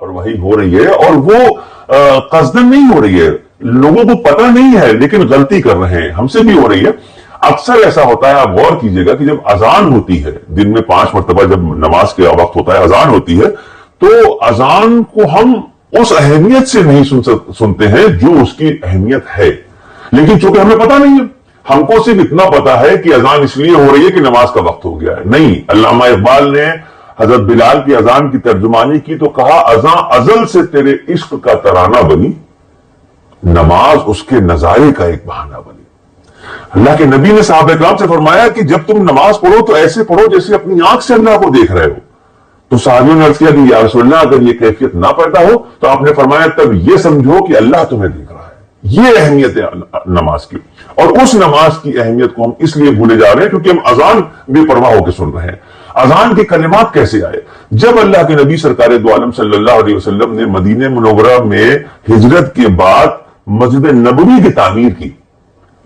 लापरवाही हो रही है, और वो कस्दन नहीं हो रही है, लोगों को पता नहीं है लेकिन गलती कर रहे हैं, हमसे भी हो रही है। अक्सर ऐसा होता है, आप गौर कीजिएगा कि जब अजान होती है, दिन में 5 मरतबा जब नमाज के वक्त होता है, अजान होती है, तो अजान को हम उस अहमियत से नहीं सुनते हैं जो उसकी अहमियत है, लेकिन चूंकि हमें पता नहीं है, हमको सिर्फ इतना पता है कि अजान इसलिए हो रही है कि नमाज का वक्त हो गया है। नहीं, अल्लामा इकबाल ने हजरत बिलाल की अजान की तर्जुमानी की तो कहा, अजान अजल से तेरे इश्क का तराना बनी, नमाज उसके नजारे का एक बहाना बनी। अल्लाह के नबी ने साहब इकराम से फरमाया कि जब तुम नमाज पढ़ो तो ऐसे पढ़ो जैसे अपनी आंख से अल्लाह को देख रहे हो। तो साहबियों ने अर्ज किया कि या रसूलल्लाह, अगर ये कैफियत ना पैदा हो तो आपने फरमाया तब ये समझो कि अल्लाह तुम्हें देख रहा है। ये अहमियत है नमाज की, और उस नमाज की अहमियत को हम इसलिए भूले जा रहे हैं क्योंकि हम अजान बेपरवाह होकर सुन रहे हैं। अजान के कलिमात कैसे आए? जब अल्लाह के नबी सरकार दो आलम सल्लल्लाहु अलैहि वसल्लम ने मदीने मुनव्वरा में हिजरत के बाद मस्जिद नबवी की तामीर की,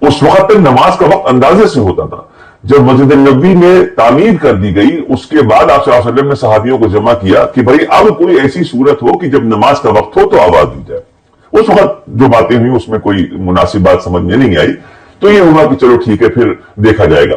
उस वक्त तक नमाज का वक्त अंदाजे से होता था। जब मस्जिद नबवी में तामीर कर दी गई, उसके बाद आप सल्लल्लाहु अलैहि वसल्लम ने सहाबियों को जमा किया कि भाई अब कोई ऐसी सूरत हो कि जब नमाज का वक्त हो तो आवाज दी जाए। उस वक्त जो बातें हुई उसमें कोई मुनासिब बात समझ में नहीं आई, तो ये हुआ कि चलो ठीक है, फिर देखा जाएगा।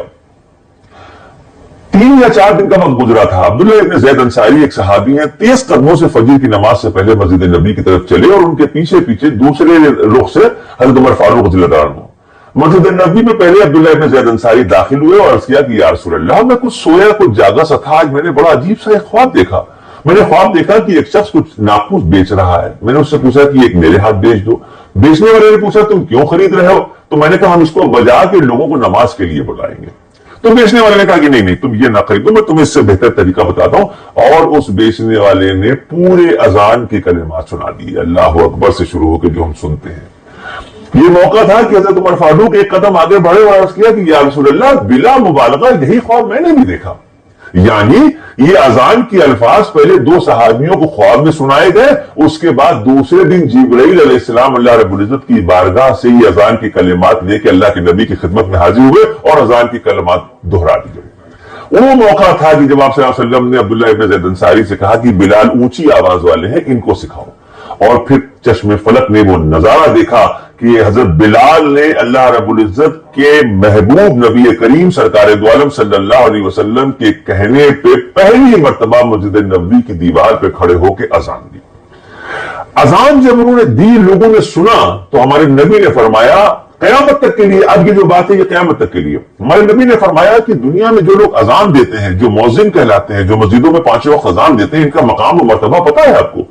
3 या 4 दिन का वक्त गुजरा था। अब्दुल्लाह इब्न ज़ैद अंसारी एक सहाबी हैं, तेज कदमों से फजर की नमाज से पहले मस्जिद नबी की तरफ चले और उनके पीछे पीछे दूसरे रुख से हज़रत उमर फारूक रज़ियल्लाहु अन्हु। मस्जिद नबी में पहले अब्दुल्लाह इब्न ज़ैद अंसारी दाखिल हुए और अर्ज़ किया कि या रसूलल्लाह, मैं कुछ सोया कुछ जागा सा था, आज मैंने बड़ा अजीब सा एक ख्वाब देखा। मैंने ख्वाब देखा कि एक शख्स कुछ नाखूस बेच रहा है। मैंने उससे पूछा कि एक मेरे हाथ बेच दो। बेचने वाले ने पूछा तुम क्यों खरीद रहे हो? तो मैंने कहा हम इसको बजा के लोगों को नमाज के लिए बुलाएंगे। तो बेचने वाले ने कहा कि नहीं नहीं, तुम ये ना खरीदो, मैं तुम्हें इससे बेहतर तरीका बताता हूं। और उस बेचने वाले ने पूरे अजान की कलिमात सुना दी, अल्लाह अकबर से शुरू होकर जो हम सुनते हैं। ये मौका था कि हज़रत उमर फारूक एक कदम आगे बढ़े और अर्ज़ किया कि या रसूलल्लाह, बिला मुबालगा यही ख्वाब मैंने भी देखा। यानी ये अजान की अल्फाज पहले 2 सहाबियों को ख्वाब में सुनाए गए, उसके बाद दूसरे दिन जिब्राइल अलैहिस्सलाम अल्लाह रब्बुल इज्जत की बारगाह से ये अजान की कलिमात लेके अल्लाह के नबी की खिदमत में हाजिर हुए और अजान की कलिमात दोहरा दी गई। वो मौका था कि जब आप सल्लल्लाहु अलैहि वसल्लम ने अब्दुल्लाह इब्न ज़ैद अंसारी से कहा कि बिलाल ऊंची आवाज वाले हैं, इनको सिखाओ। और फिर चश्मे फलक ने वो नजारा देखा कि हजरत बिलाल ने अल्लाह रब्बुल इज्जत के महबूब नबी करीम सरकार दो आलम सल्लल्लाहु अलैहि वसल्लम के कहने पे पहली मर्तबा मस्जिद नबवी की दीवार पे खड़े होकर अजान दी। अजान जब उन्होंने दी, लोगों ने सुना, तो हमारे नबी ने फरमाया कयामत तक के लिए, अब ये जो बात है ये कयामत तक के लिए, हमारे नबी ने फरमाया कि दुनिया में जो लोग अजान देते हैं, जो मौजिन कहलाते हैं, जो मस्जिदों में 5 वक्त अजान देते हैं, इनका मकाम और मर्तबा पता है आपको?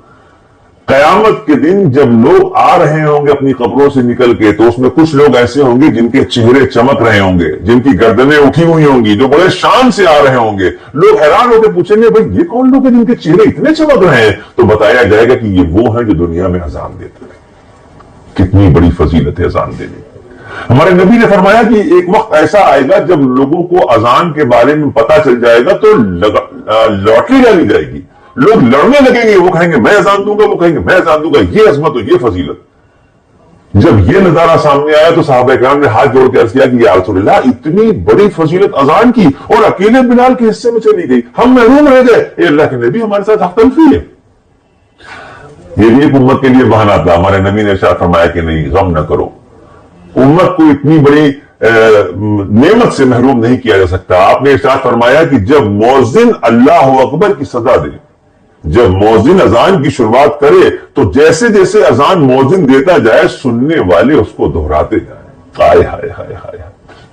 कयामत के दिन जब लोग आ रहे होंगे अपनी कब्रों से निकल के, तो उसमें कुछ लोग ऐसे होंगे जिनके चेहरे चमक रहे होंगे, जिनकी गर्दनें उठी हुई होंगी, जो बड़े शान से आ रहे होंगे। लोग हैरान होकर पूछेंगे भाई ये कौन लोग हैं जिनके चेहरे इतने चमक रहे हैं? तो बताया जाएगा कि ये वो हैं जो दुनिया में अजान देते हैं। कितनी बड़ी फजीलत है अजान देने। हमारे नबी ने फरमाया कि एक वक्त ऐसा आएगा जब लोगों को अजान के बारे में पता चल जाएगा तो लॉटरी डाली जाएगी, लोग लड़ने लगेंगे, वो कहेंगे मैं अजान दूंगा, वो कहेंगे मैं अजान दूंगा। ये अजमत और ये फजीलत। जब ये नजारा सामने आया तो सहाबा इकराम ने हाथ जोड़ के अर्ज किया कि या रसूलल्लाह, इतनी बड़ी फजीलत अजान की और अकेले बिलाल के हिस्से में चली गई, हम महरूम रह गए। अल्लाह के नबी हमारे साथ हक तलफी है। ये भी एक उम्मत के लिए बहाना था। हमारे नबी ने इरशाद फरमाया कि नहीं, गम न करो, उम्मत को इतनी बड़ी नेमत से महरूम नहीं किया जा सकता। आपने इरशाद फरमाया कि जब मौजिन अल्लाह अकबर की सदा दे, जब मौजिन अजान की शुरुआत करे, तो जैसे जैसे अजान मौजिन देता जाए, सुनने वाले उसको दोहराते जाए। हाय हाय हाय हाय,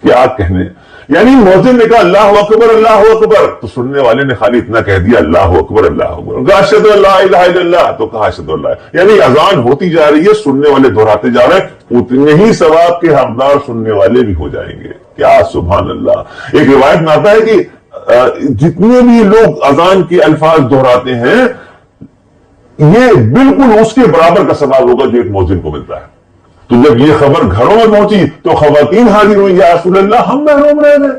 क्या कहने। यानी मौजिन ने कहा अल्लाह अकबर, तो सुनने वाले ने खाली इतना कह दिया अल्लाह अकबर। अशहदु अल्ला इलाहा इल्लल्लाह, तो कहा अशहदु अल्ला। यानी अजान होती जा रही है, सुनने वाले दोहराते जा रहे हैं, उतने ही सवाब के हकदार सुनने वाले भी हो जाएंगे। क्या सुभान अल्लाह। एक रिवायत में आता है कि जितने भी लोग अजान के अल्फाज दोहराते हैं, ये बिल्कुल उसके बराबर का सवाब होगा जो एक मौजिन को मिलता है। तो जब ये खबर घरों में पहुंची तो खवातीन हाजिर हुई, या रसूलल्लाह हम महरूम रह गए।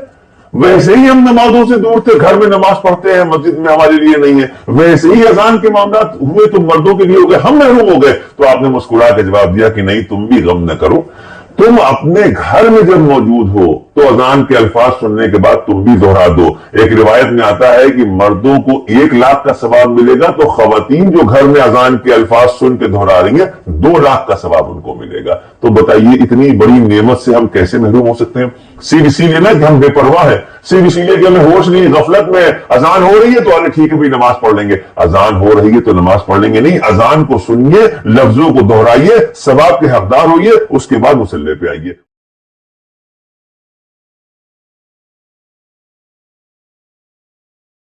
वैसे ही हम नमाजों से दूर थे, घर में नमाज पढ़ते हैं, मस्जिद में हमारे लिए नहीं है। वैसे ही अजान के मामला हुए तो मर्दों के लिए हो गए, हम महरूम हो गए। तो आपने मुस्कुरा के जवाब दिया कि नहीं, तुम भी गम न करो, तुम अपने घर में जब मौजूद हो تو اذان کے الفاظ سننے کے بعد تم بھی دہرا دو۔ ایک روایت میں آتا ہے کہ مردوں کو 1 لاکھ کا ثواب ملے گا، تو خواتین جو گھر میں اذان کے الفاظ سن کے دہرا رہی ہیں 2 لاکھ کا ثواب ان کو ملے گا۔ تو بتائیے اتنی بڑی نعمت سے ہم کیسے محروم ہو سکتے ہیں؟ صرف اسی لیے نا کہ ہم بے پرواہ ہیں، صرف اسی لیے کہ ہمیں ہوش نہیں، غفلت میں اذان ہو رہی ہے تو ٹھیک ہے بھی نماز پڑھ لیں گے، اذان ہو رہی ہے تو نماز پڑھ لیں گے نہیں، اذان کو سنیے، لفظوں کو دہرائیے، ثواب کے حقدار ہوئیے، اس کے بعد مصلی پہ آئیے۔